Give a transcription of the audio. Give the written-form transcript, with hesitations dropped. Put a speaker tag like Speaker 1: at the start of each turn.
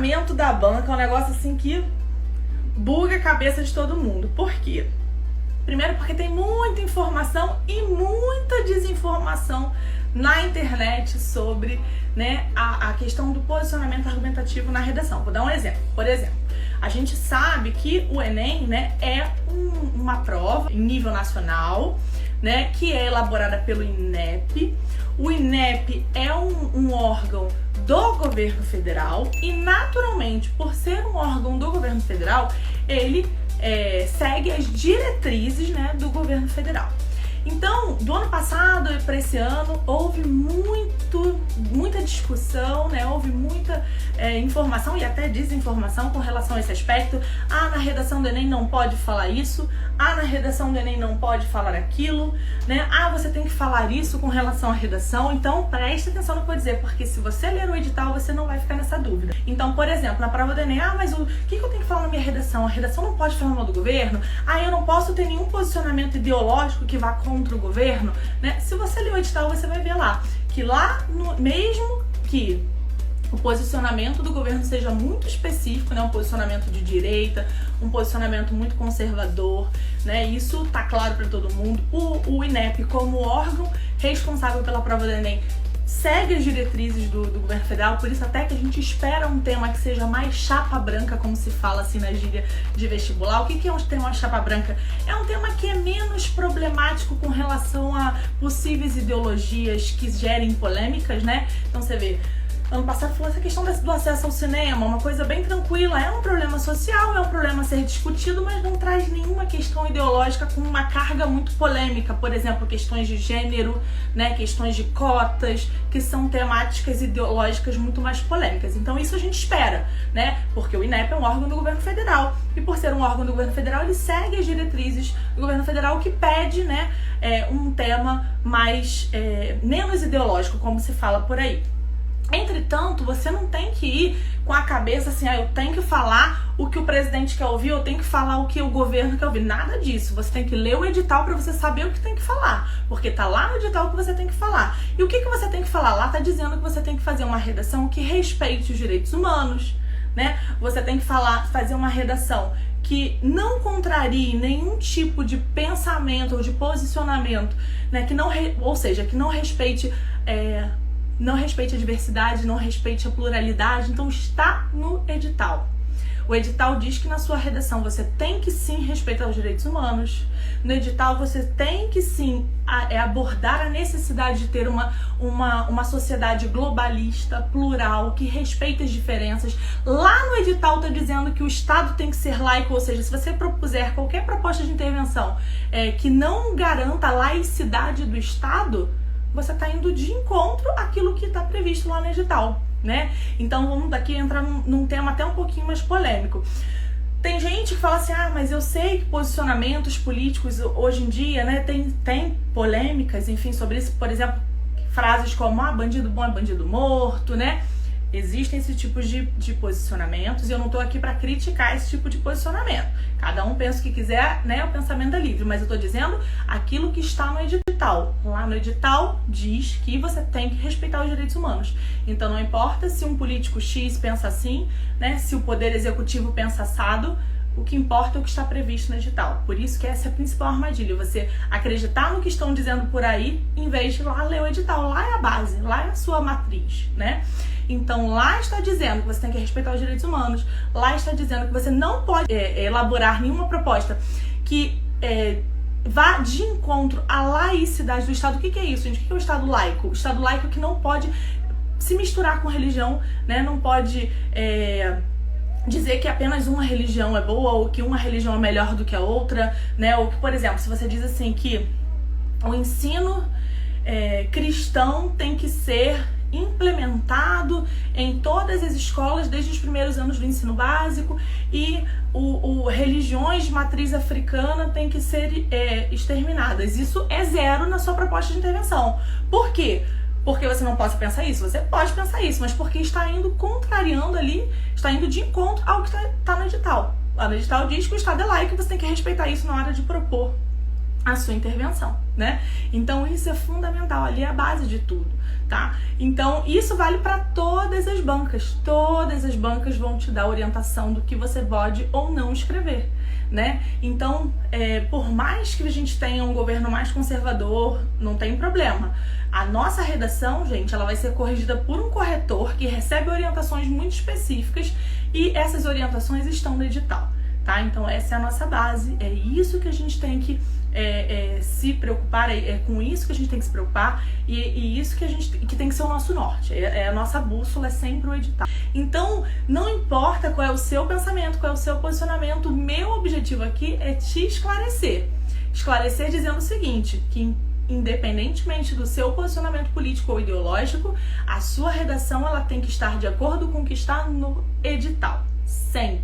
Speaker 1: posicionamento da banca é um negócio assim que buga a cabeça de todo mundo. Por quê? Primeiro porque tem muita informação e muita desinformação na internet sobre, né, a questão do posicionamento argumentativo na redação. Vou dar um exemplo. Por exemplo, a gente sabe que o Enem, né, é uma prova em nível nacional, né, que é elaborada pelo INEP. O INEP é um órgão do governo federal e, naturalmente, por ser um órgão do governo federal, ele segue as diretrizes, né, do governo federal. Então, do ano passado para esse ano, houve muita discussão, né? Houve muita informação e até desinformação com relação a esse aspecto. Ah, na redação do Enem não pode falar isso. Ah, na redação do Enem não pode falar aquilo, né? Ah, você tem que falar isso com relação à redação. Então, preste atenção no que eu vou dizer, porque se você ler o edital, você não vai ficar nessa dúvida. Então, por exemplo, na prova do Enem, mas o que eu tenho que falar na minha redação? A redação não pode falar mal do governo? Ah, eu não posso ter nenhum posicionamento ideológico que vá contra o governo, né? Se você ler o edital, você vai ver lá que mesmo que o posicionamento do governo seja muito específico, né, um posicionamento de direita, um posicionamento muito conservador, né, isso tá claro para todo mundo. O INEP, como órgão responsável pela prova do Enem, segue as diretrizes do governo federal, por isso até que a gente espera um tema que seja mais chapa branca, como se fala assim na gíria de vestibular. O que é um tema chapa branca? É um tema que é menos problemático com relação a possíveis ideologias que gerem polêmicas, né? Então você vê, ano passado falou essa questão do acesso ao cinema, uma coisa bem tranquila, é um problema social, é um problema a ser discutido, mas não traz nenhuma questão ideológica com uma carga muito polêmica, por exemplo, questões de gênero, né, questões de cotas, que são temáticas ideológicas muito mais polêmicas. Então isso a gente espera, né, porque o INEP é um órgão do governo federal, e por ser um órgão do governo federal, ele segue as diretrizes do governo federal, que pede, né, um tema menos ideológico, como se fala por aí. Entretanto, você não tem que ir com a cabeça assim, eu tenho que falar o que o presidente quer ouvir, eu tenho que falar o que o governo quer ouvir. Nada disso. Você tem que ler o edital para você saber o que tem que falar, porque tá lá no edital que você tem que falar. E o que você tem que falar? Lá tá dizendo que você tem que fazer uma redação que respeite os direitos humanos, né? Você tem que fazer uma redação que não contrarie nenhum tipo de pensamento ou de posicionamento, né? Ou seja, que não respeite a diversidade, não respeite a pluralidade. Então está no edital. O edital diz que na sua redação você tem que sim respeitar os direitos humanos. No edital você tem que sim abordar a necessidade de ter uma sociedade globalista, plural, que respeita as diferenças. Lá no edital está dizendo que o Estado tem que ser laico, ou seja, se você propuser qualquer proposta de intervenção que não garanta a laicidade do Estado, você está indo de encontro àquilo que está previsto lá no edital, né? Então vamos daqui entrar num tema até um pouquinho mais polêmico. Tem gente que fala assim, mas eu sei que posicionamentos políticos hoje em dia, né, tem polêmicas, enfim, sobre isso, por exemplo, frases como, bandido bom é bandido morto, né? Existem esse tipo de posicionamentos e eu não tô aqui para criticar esse tipo de posicionamento. Cada um pensa o que quiser, né? O pensamento é livre, mas eu tô dizendo aquilo que está no edital. Lá no edital diz que você tem que respeitar os direitos humanos. Então não importa se um político X pensa assim, né? Se o poder executivo pensa assado, o que importa é o que está previsto no edital. Por isso que essa é a principal armadilha, você acreditar no que estão dizendo por aí, em vez de lá ler o edital. Lá é a base, lá é a sua matriz, né? Então lá está dizendo que você tem que respeitar os direitos humanos, lá está dizendo que você não pode elaborar nenhuma proposta que vá de encontro à laicidade do Estado. O que é isso, gente? O que é o Estado laico? O Estado laico que não pode se misturar com religião, né? Não pode dizer que apenas uma religião é boa ou que uma religião é melhor do que a outra, né? Ou que, por exemplo, se você diz assim que o ensino cristão tem que ser implementado em todas as escolas desde os primeiros anos do ensino básico e religiões de matriz africana têm que ser exterminadas. Isso é zero na sua proposta de intervenção. Por quê? Porque você não pode pensar isso? Você pode pensar isso, mas porque está indo contrariando ali, está indo de encontro ao que está no edital. Lá no edital diz que o Estado é laico e você tem que respeitar isso na hora de propor a sua intervenção, né? Então isso é fundamental, ali é a base de tudo, tá? Então isso vale para todas as bancas vão te dar orientação do que você pode ou não escrever, né? Então, por mais que a gente tenha um governo mais conservador, não tem problema. A nossa redação, gente, ela vai ser corrigida por um corretor que recebe orientações muito específicas e essas orientações estão no edital, tá? Então essa é a nossa base, é isso que a gente tem que se preocupar, é com isso que a gente tem que se preocupar e isso que tem que ser o nosso norte, a nossa bússola é sempre o edital. Então, não importa qual é o seu pensamento, qual é o seu posicionamento, o meu objetivo aqui é te esclarecer. Esclarecer dizendo o seguinte, que independentemente do seu posicionamento político ou ideológico, a sua redação ela tem que estar de acordo com o que está no edital, sempre.